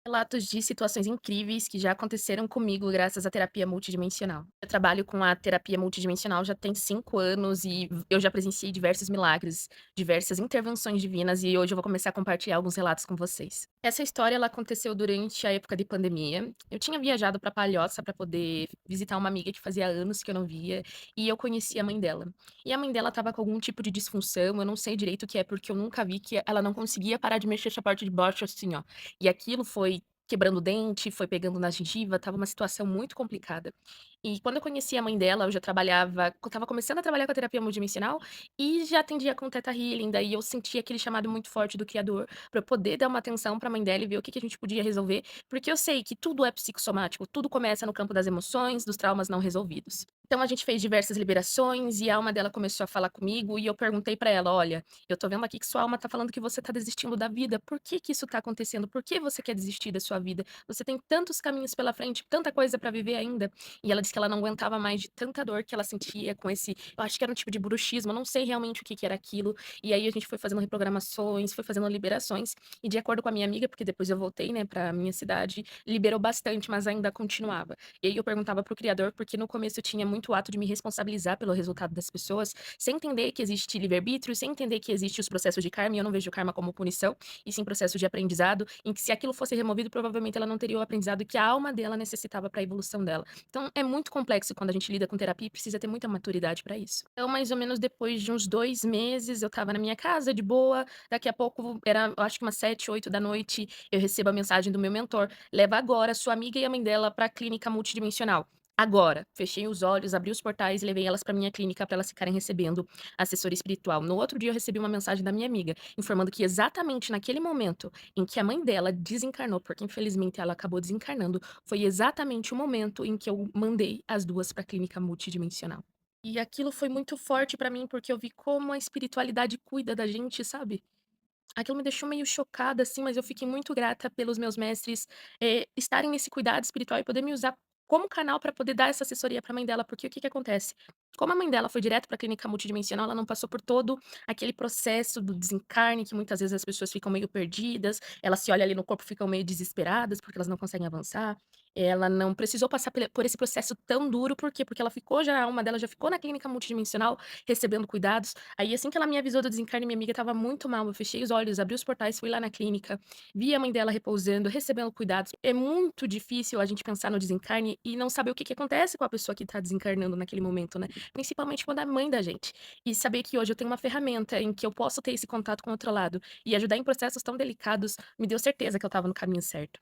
Relatos de situações incríveis que já aconteceram comigo graças à terapia multidimensional. Eu trabalho com a terapia multidimensional já tem 5 anos e eu já presenciei diversos milagres, diversas intervenções divinas e hoje eu vou começar a compartilhar alguns relatos com vocês. Essa história ela aconteceu durante a época de pandemia. Eu tinha viajado para Palhoça para poder visitar uma amiga que fazia anos que eu não via e eu conheci a mãe dela. E a mãe dela estava com algum tipo de disfunção, eu não sei direito o que é, porque eu nunca vi que ela não conseguia parar de mexer essa parte de baixo assim, ó. E aquilo foi quebrando o dente, foi pegando na gengiva, estava uma situação muito complicada. E quando eu conheci a mãe dela, eu já trabalhava eu estava começando a trabalhar com a terapia multidimensional e já atendia com Theta Healing, daí eu senti aquele chamado muito forte do criador para eu poder dar uma atenção para a mãe dela e ver o que que a gente podia resolver, porque eu sei que tudo é psicossomático, tudo começa no campo das emoções, dos traumas não resolvidos. Então a gente fez diversas liberações e a alma dela começou a falar comigo e eu perguntei para ela: "Olha, eu tô vendo aqui que sua alma tá falando que você tá desistindo da vida. Por que que isso tá acontecendo? Por que você quer desistir da sua vida? Você tem tantos caminhos pela frente, tanta coisa pra viver ainda". E ela disse que ela não aguentava mais de tanta dor que ela sentia com esse eu acho que era um tipo de bruxismo, eu não sei realmente o que que era aquilo. E aí a gente foi fazendo reprogramações, foi fazendo liberações, e de acordo com a minha amiga, porque depois eu voltei, né, pra minha cidade, liberou bastante, mas ainda continuava. E aí eu perguntava para o criador, porque no começo eu tinha muito ato de me responsabilizar pelo resultado das pessoas, sem entender que existe livre-arbítrio, sem entender que existe os processos de karma, e eu não vejo o karma como punição, e sim processo de aprendizado, em que se aquilo fosse removido, provavelmente ela não teria o aprendizado que a alma dela necessitava para a evolução dela. Então é muito complexo quando a gente lida com terapia e precisa ter muita maturidade para isso. Então, mais ou menos depois de uns 2 meses, eu estava na minha casa de boa, daqui a pouco era, eu acho que umas 7, 8 da noite, eu recebo a mensagem do meu mentor: "Leva agora sua amiga e a mãe dela para a clínica multidimensional. Agora". Fechei os olhos, abri os portais e levei elas para minha clínica para elas ficarem recebendo assessoria espiritual. No outro dia eu recebi uma mensagem da minha amiga, informando que exatamente naquele momento em que a mãe dela desencarnou, porque infelizmente ela acabou desencarnando, foi exatamente o momento em que eu mandei as 2 para a clínica multidimensional. E aquilo foi muito forte para mim, porque eu vi como a espiritualidade cuida da gente, sabe? Aquilo me deixou meio chocada, assim, mas eu fiquei muito grata pelos meus mestres, estarem nesse cuidado espiritual e poder me usar como canal para poder dar essa assessoria para a mãe dela, porque o que que acontece? Como a mãe dela foi direto para a clínica multidimensional, ela não passou por todo aquele processo do desencarne, que muitas vezes as pessoas ficam meio perdidas, elas se olham ali no corpo, ficam meio desesperadas, porque elas não conseguem avançar. Ela não precisou passar por esse processo tão duro, por quê? Porque ela ficou já a alma dela já ficou na clínica multidimensional, recebendo cuidados. Aí, assim que ela me avisou do desencarne, minha amiga estava muito mal, eu fechei os olhos, abri os portais, fui lá na clínica, vi a mãe dela repousando, recebendo cuidados. É muito difícil a gente pensar no desencarne e não saber o que que acontece com a pessoa que tá desencarnando naquele momento, né, principalmente quando é mãe da gente. E saber que hoje eu tenho uma ferramenta em que eu posso ter esse contato com o outro lado e ajudar em processos tão delicados, me deu certeza que eu estava no caminho certo.